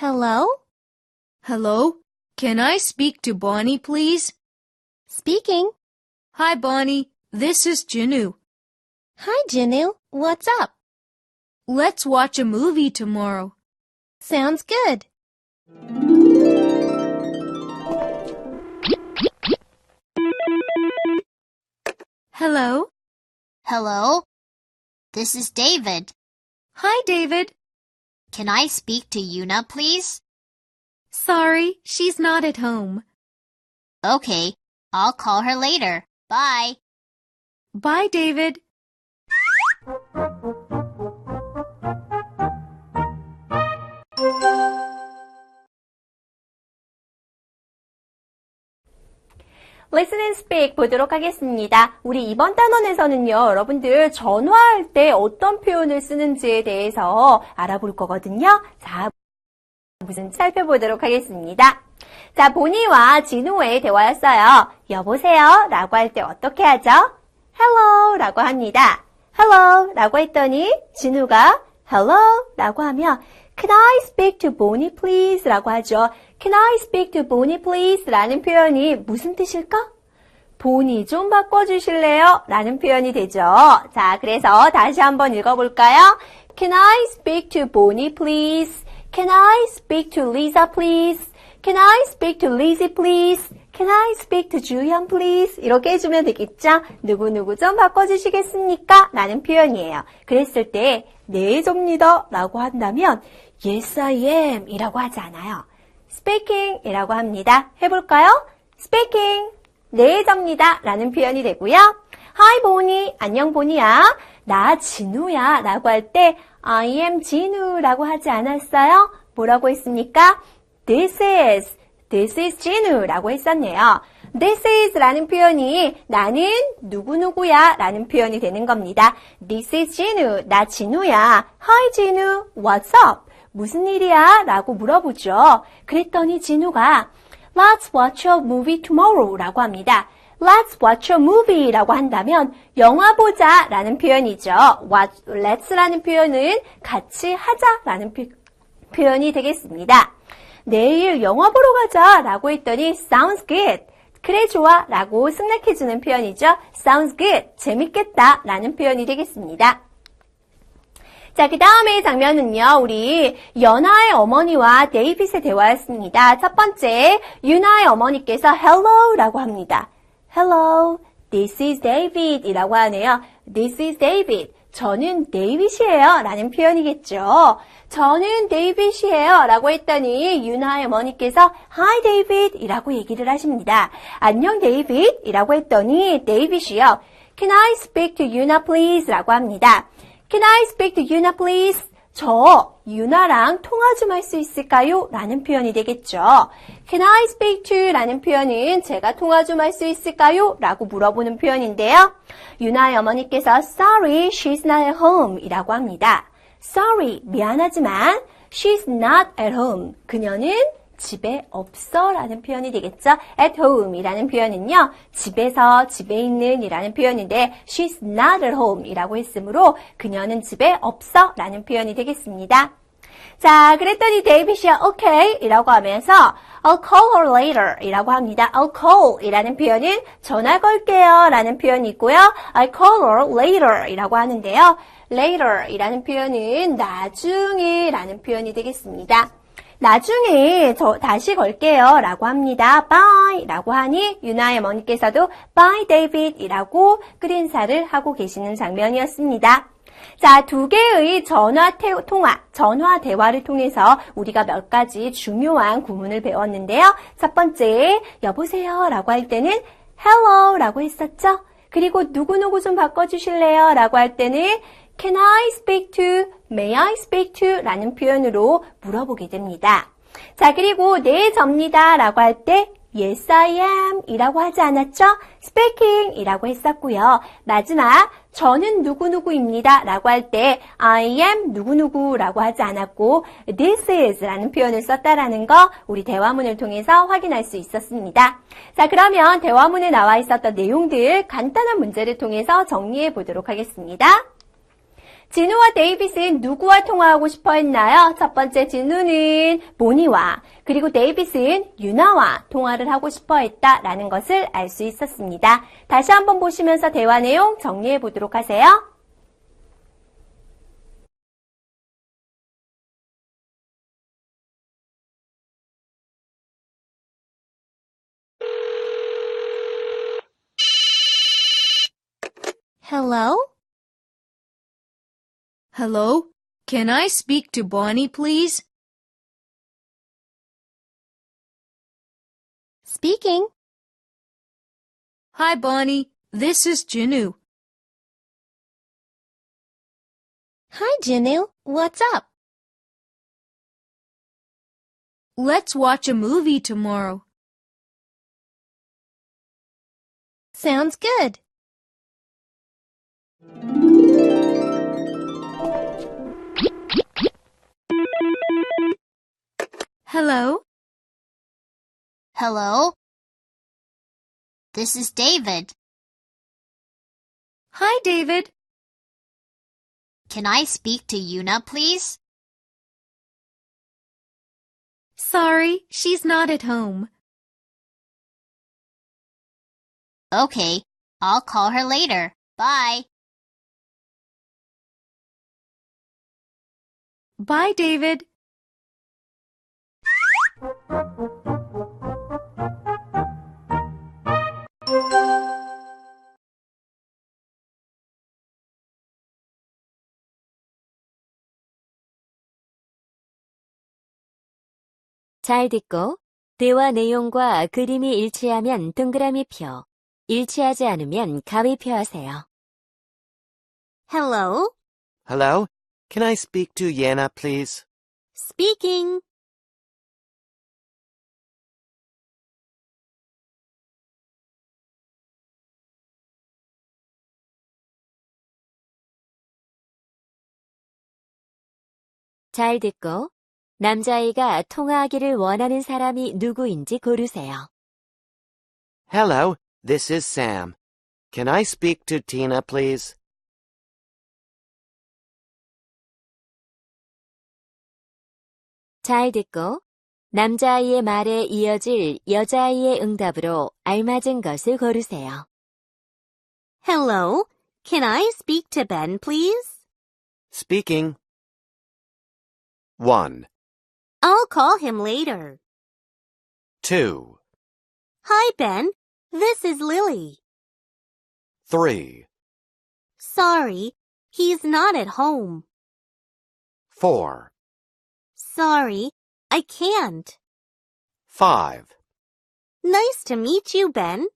Hello? Hello? Can I speak to Bonnie, please? Speaking. Hi, Bonnie. This is Jinu. Hi, Jinu. What's up? Let's watch a movie tomorrow. Sounds good. Hello? Hello? This is David. Hi, David. Can I speak to Yuna, please? Sorry, she's not at home. Okay, I'll call her later. Bye. Bye, David. Listen and speak 보도록 하겠습니다. 우리 이번 단원에서는요, 여러분들 전화할 때 어떤 표현을 쓰는지에 대해서 알아볼 거거든요. 자, 무슨 살펴보도록 하겠습니다. 자, 보니와 진우의 대화였어요. 여보세요? 라고 할 때 어떻게 하죠? Hello 라고 합니다. Hello 라고 했더니 진우가 Hello 라고 하면 Can I speak to Bonnie please? 라고 하죠. Can I speak to Bonnie please? 라는 표현이 무슨 뜻일까? 보니 좀 바꿔주실래요? 라는 표현이 되죠. 자, 그래서 다시 한번 읽어볼까요? Can I speak to Bonnie please? Can I speak to Lisa please? Can I speak to Lizzie please? Can I speak to Julian please? 이렇게 해주면 되겠죠? 누구누구 좀 바꿔주시겠습니까? 라는 표현이에요. 그랬을 때 네, 접니다 라고 한다면 Yes, I am 이라고 하지 않아요. Speaking 이라고 합니다. 해볼까요? Speaking. 네, 접니다 라는 표현이 되고요. Hi, 보니. 안녕, 보니야. 나 진우야 라고 할 때 I am 진우 라고 하지 않았어요? 뭐라고 했습니까? This is 진우 라고 했었네요. This is 라는 표현이 나는 누구누구야 라는 표현이 되는 겁니다. This is 진우. 나 진우야. Hi, 진우. What's up? 무슨 일이야? 라고 물어보죠. 그랬더니 진우가 Let's watch a movie tomorrow 라고 합니다. Let's watch a movie 라고 한다면 영화 보자 라는 표현이죠. Let's 라는 표현은 같이 하자 라는 표현이 되겠습니다. 내일 영화 보러 가자 라고 했더니 Sounds good. 그래 좋아 라고 승낙해주는 표현이죠. Sounds good. 재밌겠다 라는 표현이 되겠습니다. 자, 그 다음에 장면은요, 우리 연아의 어머니와 데이빗의 대화였습니다. 첫 번째, 유나의 어머니께서 hello 라고 합니다. Hello, this is David 이라고 하네요. This is David. 저는 데이빗이에요 라는 표현이겠죠. 저는 데이빗이에요 라고 했더니 유나의 어머니께서 Hi David 이라고 얘기를 하십니다. 안녕 데이빗 이라고 했더니 데이빗이요. Can I speak to Yuna please 라고 합니다. Can I speak to Yuna please? 저 유나랑 통화 좀 할 수 있을까요? 라는 표현이 되겠죠. Can I speak to? 라는 표현은 제가 통화 좀 할 수 있을까요? 라고 물어보는 표현인데요. 유나의 어머니께서 Sorry, she's not at home 이라고 합니다. Sorry, 미안하지만 she's not at home. 그녀는 집에 없어 라는 표현이 되겠죠. At home 이라는 표현은요. 집에서 집에 있는 이라는 표현인데 she's not at home 이라고 했으므로 그녀는 집에 없어 라는 표현이 되겠습니다. 자, 그랬더니 데이빗이 okay 이라고 하면서 I'll call her later 이라고 합니다. I'll call 이라는 표현은 전화 걸게요 라는 표현이고요. I'll call her later 이라고 하는데요. later 이라는 표현은 나중에 라는 표현이 되겠습니다. 나중에 저 다시 걸게요 라고 합니다. Bye 라고 하니 유나의 어머니께서도 Bye David 이라고 끝인사를 하고 계시는 장면이었습니다. 자, 두 개의 전화 대화를 통해서 우리가 몇 가지 중요한 구문을 배웠는데요. 첫 번째, 여보세요 라고 할 때는 Hello 라고 했었죠. 그리고 누구누구 좀 바꿔주실래요 라고 할 때는 Can I speak to? May I speak to? 라는 표현으로 물어보게 됩니다. 자, 그리고 네, 접니다 라고 할 때 Yes, I am 이라고 하지 않았죠? Speaking 이라고 했었고요. 마지막, 저는 누구누구입니다 라고 할 때 I am 누구누구 라고 하지 않았고 This is 라는 표현을 썼다라는 거 우리 대화문을 통해서 확인할 수 있었습니다. 자, 그러면 대화문에 나와 있었던 내용들 간단한 문제를 통해서 정리해 보도록 하겠습니다. 진우와 데이빗은 누구와 통화하고 싶어 했나요? 첫 번째 진우는 보니와, 그리고 데이빗은 유나와 통화를 하고 싶어 했다라는 것을 알 수 있었습니다. 다시 한번 보시면서 대화 내용 정리해 보도록 하세요. Hello? Hello? Can I speak to Bonnie, please? Speaking. Hi, Bonnie. This is Jinu. Hi, Jinu. What's up? Let's watch a movie tomorrow. Sounds good. Hello? Hello? This is David. Hi, David. Can I speak to Yuna, please? Sorry, she's not at home. Okay, I'll call her later. Bye. Bye, David. 잘 듣고 대화 내용과 그림이 일치하면 동그라미표, 일치하지 않으면 가위표 하세요. Hello? Hello? Can I speak to Yana, please? Speaking. 잘 듣고 남자아이가 통화하기를 원하는 사람이 누구인지 고르세요. Hello, this is Sam. Can I speak to Tina, please? 잘 듣고 남자아이의 말에 이어질 여자아이의 응답으로 알맞은 것을 고르세요. Hello, can I speak to Ben, please? Speaking. 1, I'll call him later. 2, Hi, Ben. This is Lily. 3, Sorry, he's not at home. 4, Sorry, I can't. 5. Nice to meet you, Ben.